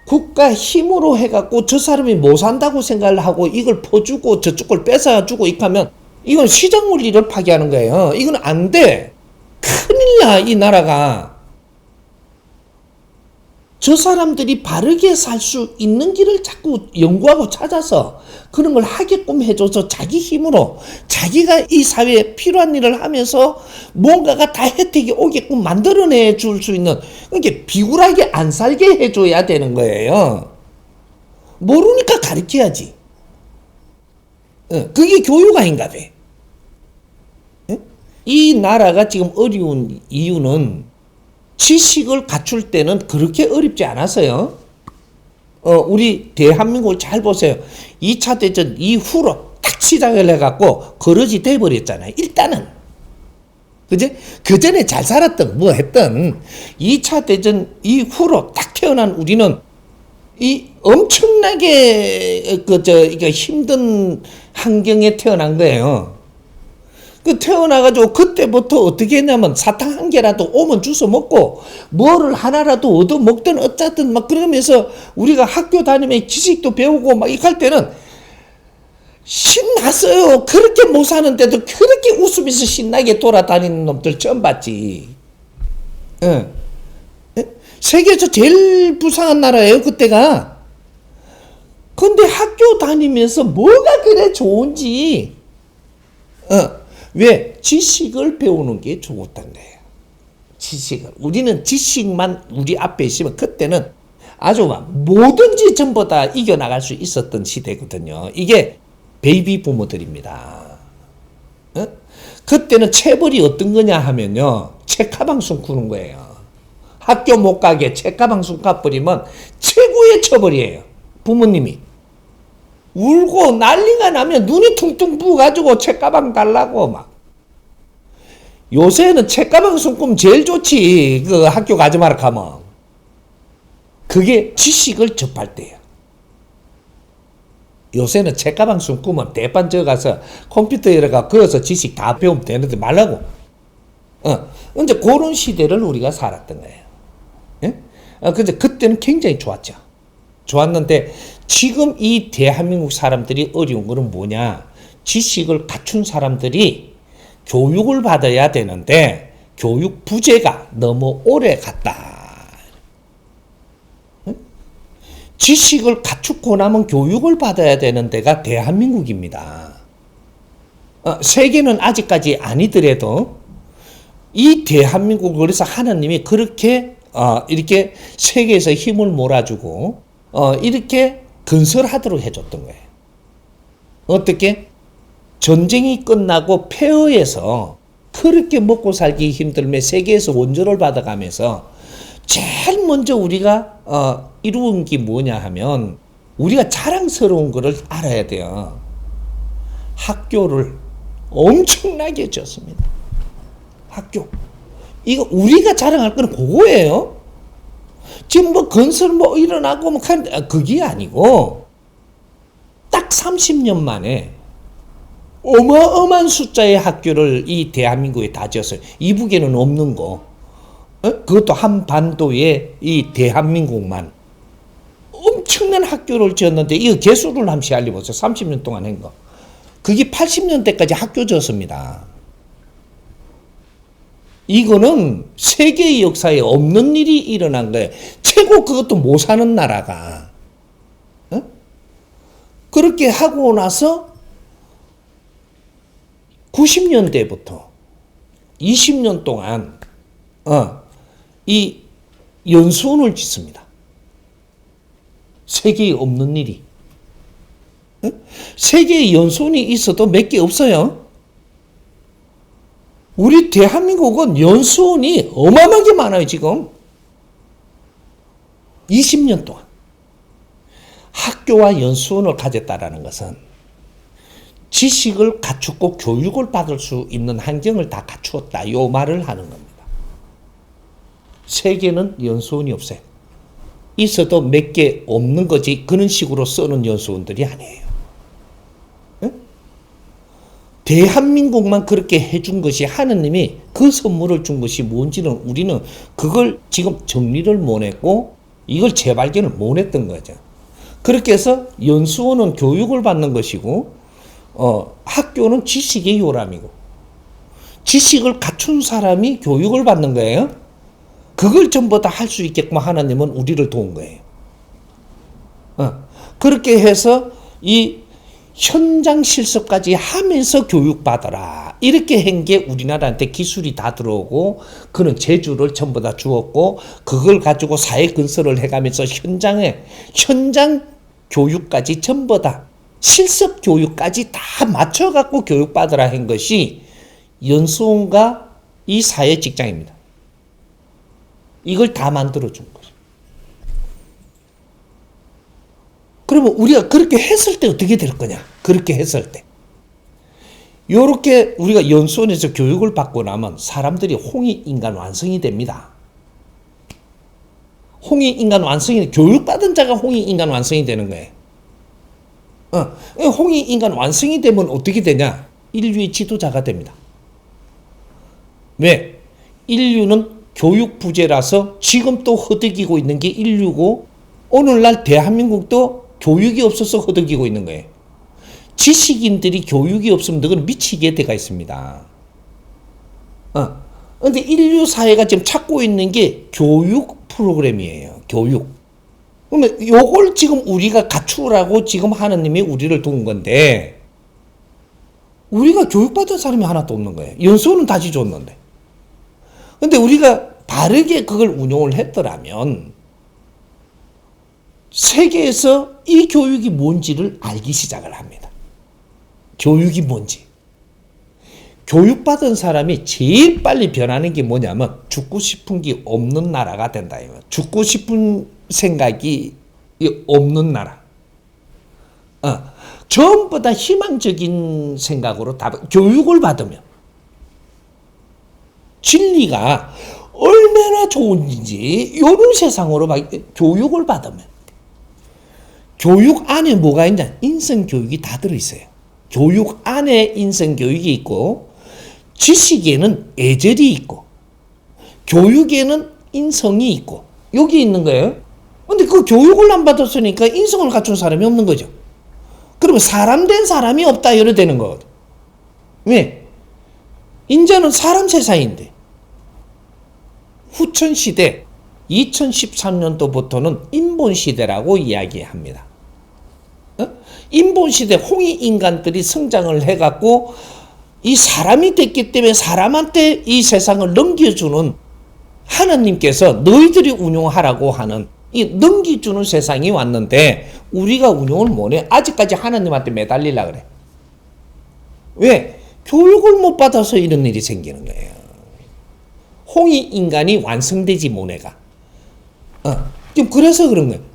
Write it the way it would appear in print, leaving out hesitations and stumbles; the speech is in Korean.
국가 힘으로 해갖고 저 사람이 못 산다고 생각을 하고 이걸 퍼주고 저쪽 걸 뺏어주고 이렇게 하면 이건 시장 원리를 파괴하는 거예요. 이건 안 돼. 큰일 나, 이 나라가. 저 사람들이 바르게 살 수 있는 길을 자꾸 연구하고 찾아서 그런 걸 하게끔 해줘서 자기 힘으로 자기가 이 사회에 필요한 일을 하면서 뭔가가 다 혜택이 오게끔 만들어내 줄 수 있는, 그러니까 비굴하게 안 살게 해줘야 되는 거예요. 모르니까 가르쳐야지. 그게 교육 아닌가 봐. 이 나라가 지금 어려운 이유는 지식을 갖출 때는 그렇게 어렵지 않았어요. 우리 대한민국을 잘 보세요. 2차 대전 이후로 딱 시작을 해갖고 거르지 돼버렸잖아요. 일단은. 그제? 그 전에 잘 살았던, 뭐 했던, 2차 대전 이후로 딱 태어난 우리는 이 엄청나게, 이게 힘든 환경에 태어난 거예요. 그 태어나가지고 그때부터 어떻게 했냐면 사탕 한 개라도 오면 주워 먹고 뭐를 하나라도 얻어 먹든 어쨌든 막 그러면서 우리가 학교 다니면 지식도 배우고 막 이렇게 할 때는 신났어요. 그렇게 못 사는데도 그렇게 웃으면서 신나게 돌아다니는 놈들 처음 봤지. 세계에서 제일 불쌍한 나라예요, 그때가. 근데 학교 다니면서 뭐가 그래 좋은지, 왜? 지식을 배우는 게 좋았단 거예요. 지식을. 우리는 지식만 우리 앞에 있으면 그때는 아주 뭐든지 전부 다 이겨나갈 수 있었던 시대거든요. 이게 베이비 부모들입니다. 그때는 체벌이 어떤 거냐 하면요. 책가방 숨기는 거예요. 학교 못 가게 책가방 숨겨버리면 최고의 처벌이에요. 부모님이. 울고 난리가 나면 눈이 퉁퉁 부어가지고 책가방 달라고 막. 요새는 책가방 숨기면 제일 좋지. 그 학교 가지 마라 하면. 그게 지식을 접할 때예요. 요새는 책가방 숨기면 대판 저가서 컴퓨터에 그어서 지식 다 배우면 되는데 말라고. 이제 그런 시대를 우리가 살았던 거예요. 근데 그때는 굉장히 좋았죠. 좋았는데 지금 이 대한민국 사람들이 어려운 거는 뭐냐? 지식을 갖춘 사람들이 교육을 받아야 되는데 교육 부재가 너무 오래 갔다. 지식을 갖추고 나면 교육을 받아야 되는 데가 대한민국입니다. 세계는 아직까지 아니더라도 이 대한민국, 그래서 하나님이 그렇게 이렇게 세계에서 힘을 몰아주고 이렇게 건설하도록 해줬던 거예요. 어떻게? 전쟁이 끝나고 폐허에서 그렇게 먹고 살기 힘들면 세계에서 원조를 받아가면서 제일 먼저 우리가 이루은 게 뭐냐 하면 우리가 자랑스러운 것을 알아야 돼요. 학교를 엄청나게 지었습니다. 학교. 이거 우리가 자랑할 거는 그거예요. 지금 뭐 건설 뭐 일어나고 뭐 그게 아니고 딱 30년 만에 어마어마한 숫자의 학교를 이 대한민국에 다 지었어요. 이북에는 없는 거. 그것도 한반도의 이 대한민국만 엄청난 학교를 지었는데 이거 개수를 한번 알려보세요. 30년 동안 한 거. 그게 80년대까지 학교 지었습니다. 이거는 세계의 역사에 없는 일이 일어난 거예요. 최고 그것도 못 사는 나라가. 그렇게 하고 나서 90년대부터 20년 동안 이 연수원을 짓습니다. 세계에 없는 일이. 세계에 연수원이 있어도 몇 개 없어요. 우리 대한민국은 연수원이 어마어마하게 많아요, 지금. 20년 동안. 학교와 연수원을 가졌다라는 것은 지식을 갖추고 교육을 받을 수 있는 환경을 다 갖추었다. 이 말을 하는 겁니다. 세계는 연수원이 없어요. 있어도 몇 개 없는 거지 그런 식으로 쓰는 연수원들이 아니에요. 대한민국만 그렇게 해준 것이 하느님이 그 선물을 준 것이 뭔지는 우리는 그걸 지금 정리를 못 했고 이걸 재발견을 못 했던 거죠. 그렇게 해서 연수원은 교육을 받는 것이고 학교는 지식의 요람이고 지식을 갖춘 사람이 교육을 받는 거예요. 그걸 전부 다 할 수 있게끔 하나님은 우리를 도운 거예요. 그렇게 해서 이 현장 실습까지 하면서 교육받아라. 이렇게 한 게 우리나라한테 기술이 다 들어오고 그는 재주를 전부 다 주었고 그걸 가지고 사회 건설을 해가면서 현장 교육까지 전부 다 실습 교육까지 다 맞춰갖고 교육받으라 한 것이 연수원과 이 사회 직장입니다. 이걸 다 만들어준 거죠. 그러면 우리가 그렇게 했을 때 어떻게 될 거냐? 그렇게 했을 때. 요렇게 우리가 연수원에서 교육을 받고 나면 사람들이 홍익인간 완성이 됩니다. 홍익인간 완성이, 교육받은 자가 홍익인간 완성이 되는 거예요. 홍익인간 완성이 되면 어떻게 되냐? 인류의 지도자가 됩니다. 왜? 인류는 교육 부재라서 지금 또 허덕이고 있는 게 인류고 오늘날 대한민국도 교육이 없어서 허덕이고 있는 거예요. 지식인들이 교육이 없으면 그건 미치게 돼가 있습니다. 근데 인류 사회가 지금 찾고 있는 게 교육 프로그램이에요. 교육. 그러면 요걸 지금 우리가 갖추라고 지금 하나님이 우리를 도운 건데 우리가 교육받은 사람이 하나도 없는 거예요. 연수원은 다시 줬는데. 근데 우리가 바르게 그걸 운용을 했더라면 세계에서 이 교육이 뭔지를 알기 시작을 합니다. 교육이 뭔지. 교육받은 사람이 제일 빨리 변하는 게 뭐냐면 죽고 싶은 게 없는 나라가 된다. 죽고 싶은 생각이 없는 나라. 전부 다 희망적인 생각으로 다 교육을 받으면 진리가 얼마나 좋은지 이런 세상으로 교육을 받으면 교육 안에 뭐가 있냐? 인성교육이 다 들어있어요. 교육 안에 인성교육이 있고 지식에는 애절이 있고 교육에는 인성이 있고 여기 있는 거예요. 근데 그 교육을 안 받았으니까 인성을 갖춘 사람이 없는 거죠. 그러면 사람 된 사람이 없다 이래 되는 거거든. 왜? 인자는 사람 세상인데 후천시대 2013년도부터는 인본시대라고 이야기합니다. 인본시대 홍익인간들이 성장을 해갖고 이 사람이 됐기 때문에 사람한테 이 세상을 넘겨주는 하나님께서 너희들이 운용하라고 하는 이 넘겨주는 세상이 왔는데 우리가 운용을 못해. 아직까지 하나님한테 매달리려고 그래. 왜? 교육을 못 받아서 이런 일이 생기는 거예요. 홍익인간이 완성되지 못해가. 그래서 그런 거예요.